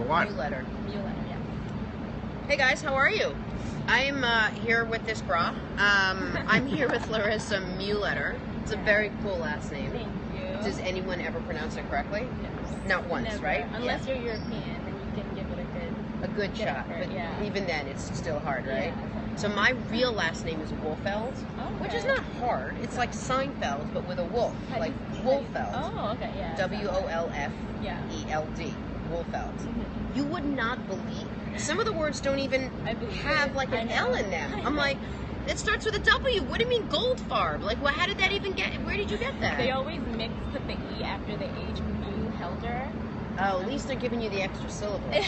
what? Mu letter. Mu letter, yeah. Hey guys, how are you? I'm here with this bra. I'm here with Larissa Muletter. It's a very cool last name. Thank you. Does anyone ever pronounce it correctly? Yes. Not once, Never. right? Unless you're European, then you can give it a good get shot. it But for- yeah. even then, it's still hard, right? Yeah. So my real last name is Wolfeld, which is not hard. It's like Seinfeld, but with a wolf, like Wolfeld. Oh, okay, yeah. W-O-L-F-E-L-D. Wolfeld. Mm-hmm. You would not believe. Some of the words don't even have like an L in them. I'm like, it starts with a W. What do you mean Goldfarb? Like, well, how did that even get? Where did you get that? They always put the E after the H. Muhelder. Oh, at least they're giving you the extra syllable. I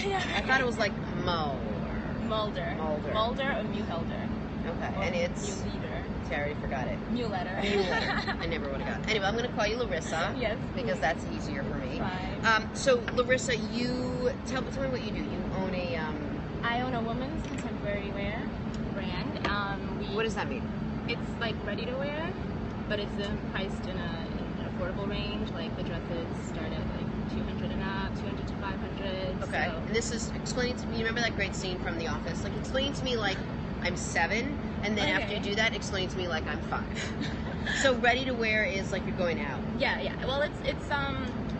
thought it was like Mulder. Mulder or Muhelder. Okay, Or and it's. Muleader. I already forgot it. Muletter. Muletter. I never would have got. Anyway, I'm going to call you Larissa. Yes. Because that's easier for me. Fine. So Larissa, you tell me what you do. You own a. I own a women's contemporary wear brand. What does that mean? It's like ready to wear, but it's priced in an affordable range. Like the dresses start at like 200 and up, 200 to 500. Okay. So. And this is explaining to me. You remember that great scene from The Office? Like explain to me like I'm 7, and then after you do that, explain to me like I'm 5. So ready to wear is like you're going out. Yeah. Well,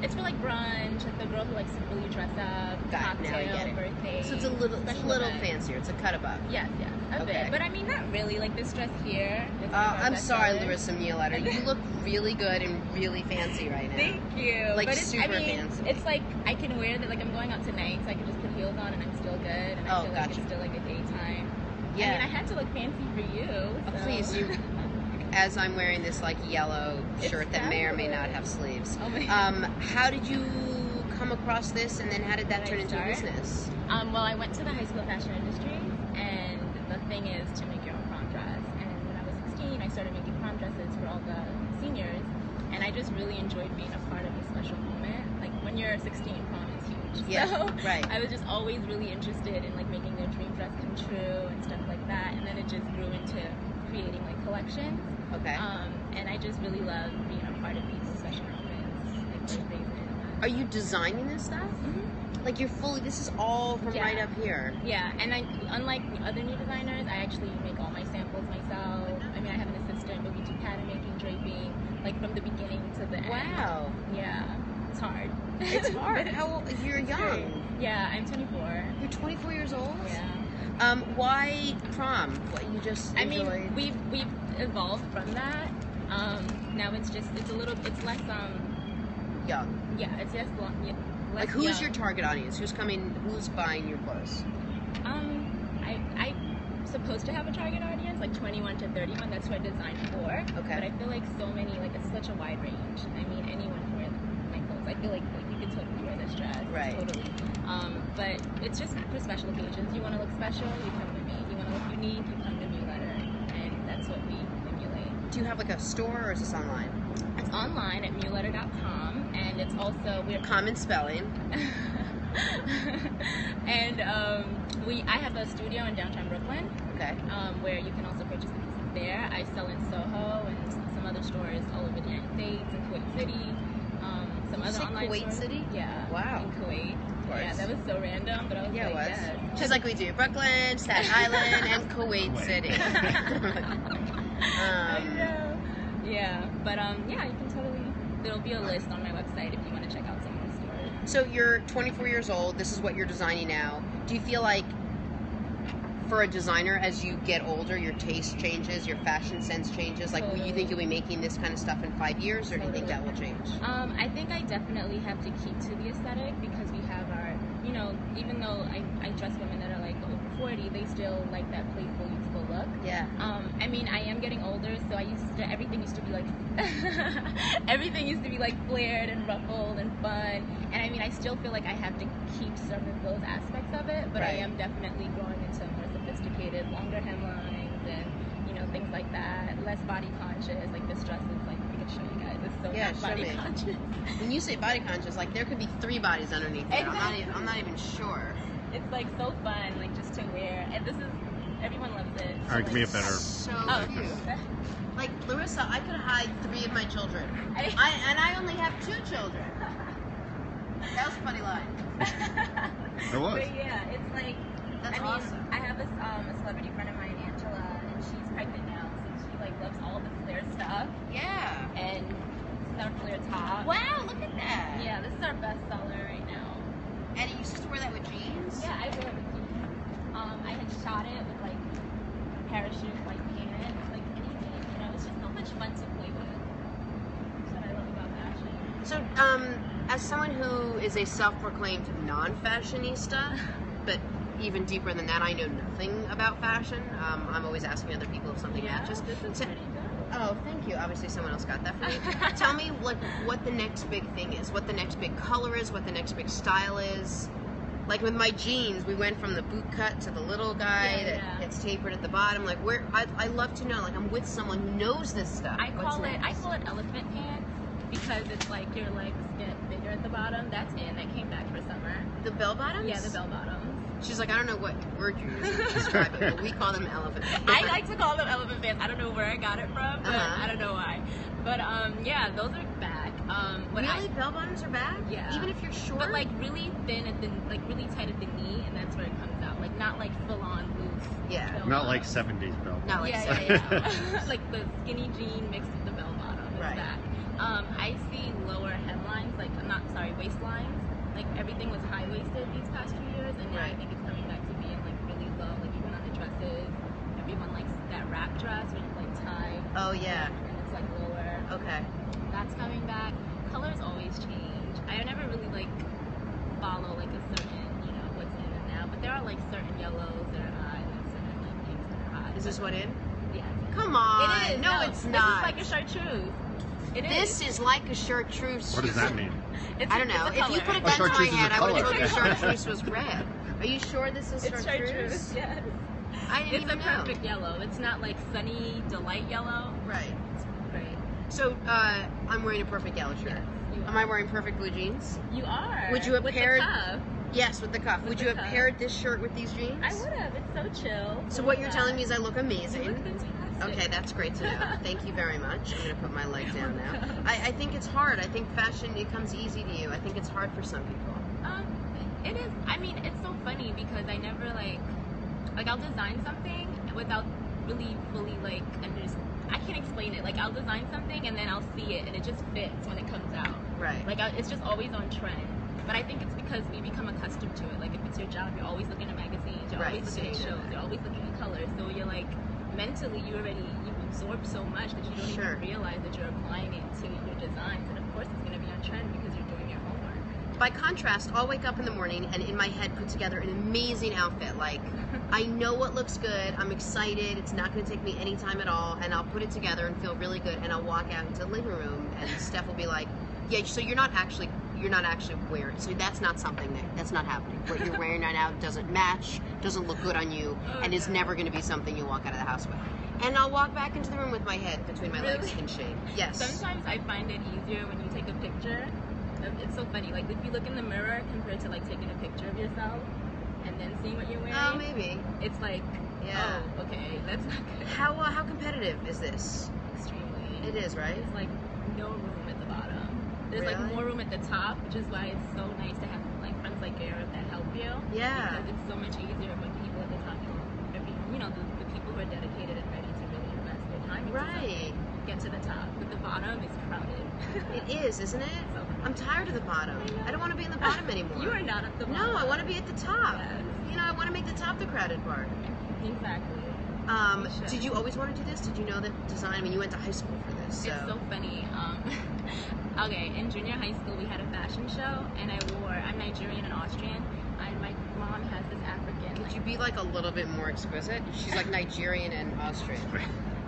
it's for like brunch, like the girl who likes to really dress up, cocktail, now I get it. birthday. So it's a little event. fancier. It's a cut above. Yes, a bit. But I mean, not really. Like this dress here. I'm sorry, Larissa Muletter. You look really good and really fancy right now. Thank you. Like but super fancy. It's like I can wear that. Like I'm going out tonight, so I can just put heels on and I'm still good. And I feel like it's still like a daytime. Yeah. I mean, I had to look fancy for you. So. Please, you. As I'm wearing this like yellow shirt that may or may not have sleeves. Oh my. How did you come across this, and then how did that turn into a business? Well, I went to the High School of Fashion Industry, and the thing is to make your own prom dress. And when I was 16, I started making prom dresses for all the seniors, and I just really enjoyed being a part of a special moment. Like when you're 16, prom is huge. Yeah, so right. I was just always really interested in like making their dream dress come true and stuff like that. And then it just grew into creating like collections. Okay. And I just really love being a part of people's special moments, like birthdays and all that. Are you designing this stuff? Mm-hmm. Like you're fully, this is all from right up here. Yeah, and unlike other new designers, I actually make all my samples myself. I mean, I have an assistant, but we do pattern making, draping, like from the beginning to the end. Wow. Yeah, it's hard. It's hard. How old? You're young. Yeah, I'm 24. You're 24 years old? Yeah. Why prom? What you just enjoyed? I mean, we've evolved from that. Now it's less young. Yeah, it's just less like who's young. your target audience? Who's buying your clothes? I'm supposed to have a target audience, like 21 to 31. That's who I designed for. Okay. But I feel like so many, like it's such a wide range. I mean, anyone can wear my clothes. I feel like you could totally wear this dress. Right. Totally. But it's just for special occasions. You want to look special, you come to me. You want to look unique, you come to Muletter. And that's what we emulate. Do you have like a store, or is this online? It's online at muletter.com, and it's also common spelling. And I have a studio in downtown Brooklyn. Okay. Where you can also purchase the pieces there. I sell in Soho and some other stores all over the United States, in Kuwait City. Some other online Kuwait stores. City? Yeah. Wow. In Kuwait. Of course. Yeah, that was so random, but I was it was. yes. Just like we do Brooklyn, Staten Island, and Kuwait City. I know. Yeah, but yeah, you can totally. There'll be a list on my website if you want to check out some of the stores. So you're 24 years old. This is what you're designing now. Do you feel like, for a designer, as you get older, your taste changes, your fashion sense changes? Like, will you think you'll be making this kind of stuff in 5 years, or do you think that will change? I think I definitely have to keep to the aesthetic because we have our, even though I dress women that are like over 40, they still like that playful, youthful look. Yeah. I mean, I am getting older, so everything used to be like, everything used to be like flared and ruffled and fun. And I mean, I still feel like I have to keep some of those aspects of it, but I am definitely growing into more sophisticated, longer hemlines and, things like that. Less body conscious. Like this dress is like, I can show you guys. It's so not body conscious. When you say body conscious, like there could be 3 bodies underneath there. Exactly. I'm not even sure. It's like so fun, like just to wear. And everyone loves it. All right, give me a better. So cute. Like Larissa, I could hide 3 of my children. And I only have 2 children. That was a funny line. It was. But yeah, it's like, That's awesome. I have a celebrity friend of mine, Angela, and she's pregnant now, so she like loves all the flare stuff. Yeah. And this is our flare top. Wow, look at that. Yeah, this is our best seller right now. And you used to wear that with jeans? Yeah, I wear it with jeans. I had shot it with like parachute, like pants, like anything. You know, it's just so much fun to play with. That's what I love about fashion. So, as someone who is a self-proclaimed non-fashionista, but even deeper than that, I know nothing about fashion. I'm always asking other people if something matches. This is pretty dope. Oh, thank you. Obviously, someone else got that for me. Tell me, like, what the next big thing is, what the next big color is, what the next big style is. Like with my jeans, we went from the boot cut to the little guy that gets tapered at the bottom. Like, where I love to know. Like, I'm with someone who knows this stuff. I call it elephant pants because it's like your legs get bigger at the bottom. That's in. That came back for summer. The bell bottoms? Yeah, the bell bottoms. She's like, I don't know what word you use to describe it, but we call them elephant pants. I like to call them elephant pants. I don't know where I got it from, but I don't know why. But yeah, those are back. Really, bell bottoms are back? Yeah. Even if you're short? But like really thin at the, like really tight at the knee, and that's where it comes out. Like not like full on loose. Yeah. bell Not like bottom. 70s belt. Not like Yeah. Like the skinny jean mixed with the bell bottom is Right. back. I see lower hemlines, like waistlines. Like everything was high waisted these past few years, and now I Right. think it's coming back to being like really low. Like even on the dresses, everyone likes that wrap dress where you like tie. Oh, yeah. And it's like lower. Okay. That's coming back. Colors always change. I never really like follow like a certain, what's in and out. But there are like certain yellows that are hot and certain like pinks that are hot. Is this what in? Yeah. Come on. It is. No, it's not. This is like a chartreuse. It is. This is like a chartreuse. What does that mean? I don't know. It's a If you put a color. gun to my chartreuse is a head, I would have told you color. chartreuse was red. Are you sure this is It's chartreuse? chartreuse. Yes. I didn't It's a even know. perfect yellow. It's not like sunny delight yellow. Right. It's great. So, I'm wearing a perfect yellow shirt. Yes, you Am are. I wearing perfect blue jeans? You are. Would you have with paired- The cuff. Yes, with the cuff. With Would the you have cuff. paired this shirt with these jeans? I would have. It's so chill. So what you're telling me is I look You amazing. look fantastic. Okay, that's great to know. Thank you very much. I'm going to put my leg down now. I think it's hard. I think fashion, it comes easy to you. I think it's hard for some people. It is. I mean, it's so funny because I never like I'll design something without really fully like I can't explain it. Like I'll design something and then I'll see it and it just fits when it comes out. Right. Like it's just always on trend. But I think it's because we become accustomed to it. Like if it's your job, you're always looking at magazines, you're Right, always looking at seeing shows, it. you're always looking at colors. So you're like mentally you absorb so much that you don't Sure. even realize that you're applying it to your designs. And of course it's gonna be on trend because you're doing your homework. By contrast, I'll wake up in the morning and in my head put together an amazing outfit. Like, I know what looks good, I'm excited, it's not going to take me any time at all, and I'll put it together and feel really good, and I'll walk out into the living room, and Steph will be like, yeah, so you're not actually wearing, so that's not something that's not happening. What you're wearing right now doesn't match, doesn't look good on you, and is never going to be something you walk out of the house with. And I'll walk back into the room with my head between my legs Really? in shame. Yes. Sometimes I find it easier when you take a picture. It's so funny. Like if you look in the mirror compared to like taking a picture of yourself and then seeing what you're wearing. Oh, maybe. It's like, Yeah. oh, okay, that's not good. How competitive is this? Extremely. It is, right? There's like no room at the bottom. There's like Really? more room at the top, which is why it's so nice to have like friends like Garrett that help you. Yeah. Because it's so much easier when people at the top the people who are dedicated and ready to really invest their time into Right. something get to the top. But the bottom is crowded. It is, isn't it? So- I'm tired of the bottom. I don't want to be in the bottom anymore. You are not at the bottom. No, I want to be at the top. Yes. You know, I want to make the top the crowded part. Exactly. You should. Did you always want to do this? Did you know that design? I mean, you went to high school for this, so. It's so funny. Okay, in junior high school we had a fashion show, and I'm Nigerian and Austrian, and my mom has this African. Could you be like a little bit more exquisite? She's like Nigerian and Austrian.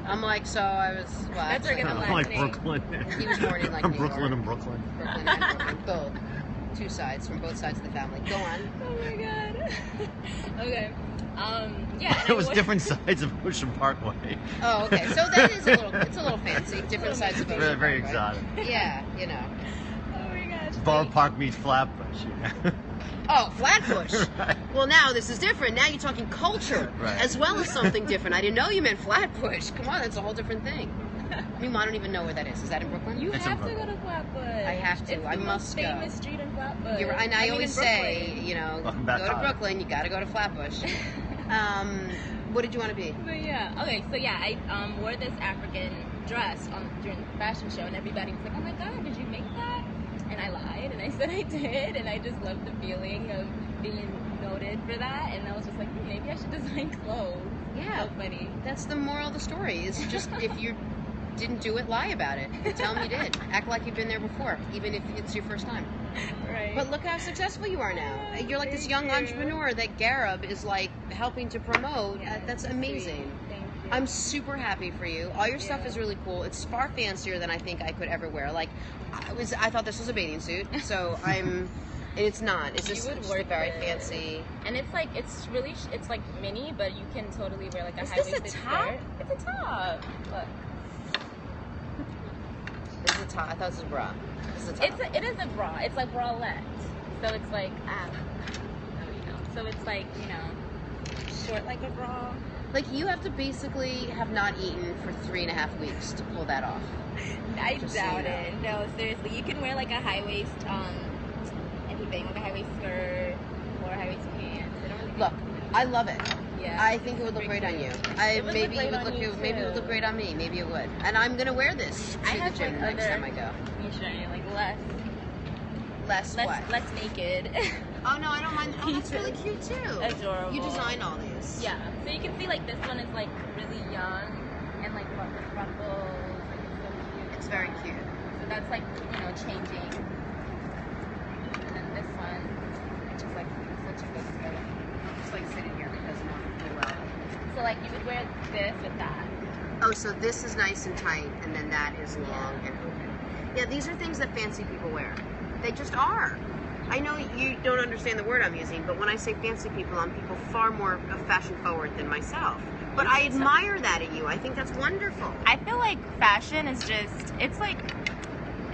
I'm like, so I was. Well, That's her actually, gonna Kind of last like name. Brooklyn. He was born in, like, New Brooklyn York. and Brooklyn. Brooklyn and Brooklyn, both. Two sides from both sides of the family. Go on. Oh my god. Okay. Yeah. and It was I different sides of Ocean Parkway. Oh, okay. So that is it's a little fancy. Different sides of Very, Ocean very Parkway. exotic. Yeah, you know. Oh my gosh. Borough wait. Park meets Flatbush. Yeah. Oh, Flatbush. Right. Well, now this is different. Now you're talking culture Right. as well as something different. I didn't know you meant Flatbush. Come on, that's a whole different thing. Meanwhile, I don't even know where that is. Is that in Brooklyn? You It's in have to go Brooklyn. to Flatbush. I have to. It's I the must most go. famous street in Flatbush. You're right. And I mean, always in say, Brooklyn. you know, Welcome back, go to Todd. Brooklyn. You got to go to Flatbush. What did you want to be? But yeah, okay, so yeah, I wore this African dress during the fashion show, and everybody was like, "Oh my God, did you make that?" And I lied, and I said I did, and I just loved the feeling of being noted for that, and I was just like, maybe I should design clothes. Yeah. So funny. That's the moral of the story. Is just if you didn't do it, lie about it. Tell them you did. Act like you've been there before, even if it's your first time. Right. But look how successful you are now. You're like this Thank young you. entrepreneur that Gareb is like helping to promote. Yeah, That's sweet. amazing. Thank you. I'm super happy for you. All your stuff Yeah. is really cool. It's far fancier than I think I could ever wear. Like, I thought this was a bathing suit, so and it's not. It's You just, would just work a very it. fancy. And it's like it's like mini, but you can totally wear like a Is this a high-waisted top? skirt. It's a top. Look. This is a top. I thought this was a bra. This is a top. It is a bra. It's like bralette. So it's like there we go. So it's like, short like a bra. Like you have to basically have not eaten for 3.5 weeks to pull that off. I Just so doubt you know. it. No, seriously. You can wear like a high waist anything, like a high waist skirt or high waist pants. It don't really Look, I love it. yeah. I think it would look great on you. It would look great on you, Maybe it would too. look great on me. Maybe it would. And I'm gonna wear this I to the have, gym like, next other- time I go. You should, like Less what? less naked. Oh no, I don't mind. Oh, that's really Pieces. cute too. Adorable. You design all these. Yeah. So you can see like this one is like really young and like with ruffles. Like it's so cute. It's very cute. So that's like, changing. And then this one, which is like such a good skirt. I'll just like sit in here because no one can do well. So like you would wear this with that. Oh, so this is nice and tight, and then that is long and open. Yeah, these are things that fancy people wear. They just are. I know you don't understand the word I'm using, but when I say fancy people, I'm people far more fashion forward than myself. But I admire that in you. I think that's wonderful. I feel like fashion is just, it's like,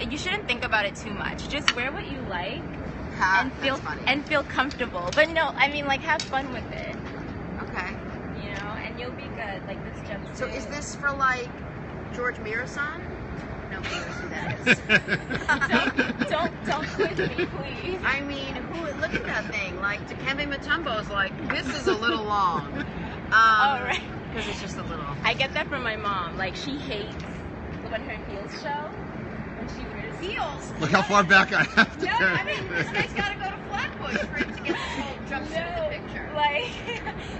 you shouldn't think about it too much. Just wear what you like Ha, that's funny. and feel comfortable. But no, I mean like have fun with it. Okay. And you'll be good. Like this jumpsuit. So is this for like George Mirasan? Nobody knows who that is. don't quiz me, please. I mean, look at that thing. Like Dikembe Mutombo's like, this is a little long. All right. Because it's just a little. I get that from my mom. Like she hates when her heels show. When she wears Heels. Look how far back I have to No, go. I mean, this guy's got to go to Flatbush for him to get this whole jumpsuit in the picture. Like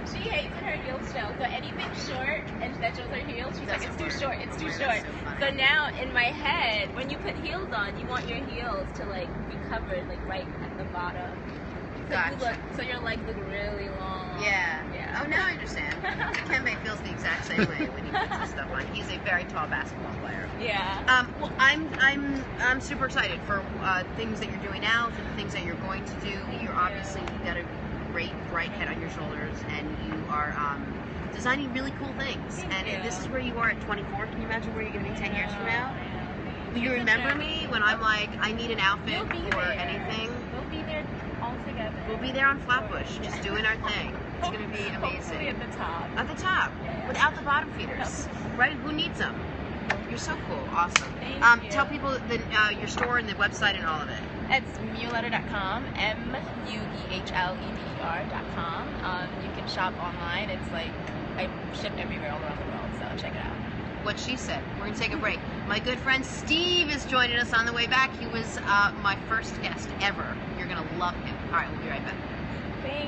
she hates when her heels show. So anything short and that shows her heels, she's like, it's too short. It's too Oh my short. God, that's so So funny. now in my head, when you put heels on, you want your heels to like be covered, like right at the bottom. So Gotcha. so your legs look really long. Yeah. Yeah. Oh, now I understand. Dikembe feels the exact same way when he puts his stuff on. He's a very tall basketball player. Yeah. Well, I'm super excited for things that you're doing now, for the things that you're going to do. You've got a great bright head on your shoulders, and you are designing really cool things. Thank you. This is where you are at 24. Can you imagine where you're going to be 10 years from now? Will you It's a remember journey. me when I'm like, I need an outfit You'll be or there. anything? We'll be there all together. We'll be there on Flatbush, just doing our thing. It's going to be Hopefully amazing. at the top. At the top, Yeah. without the bottom feeders, right? Who needs them? You're so cool, awesome. Thank you. Tell people your store and the website and all of it. It's muletter.com, muehleder.com. You can shop online. It's like I ship everywhere all around the world, so check it out. What she said. We're gonna take a break. My good friend Steve is joining us on the way back. He was my first guest ever. You're gonna love him. All right, we'll be right back. Thanks.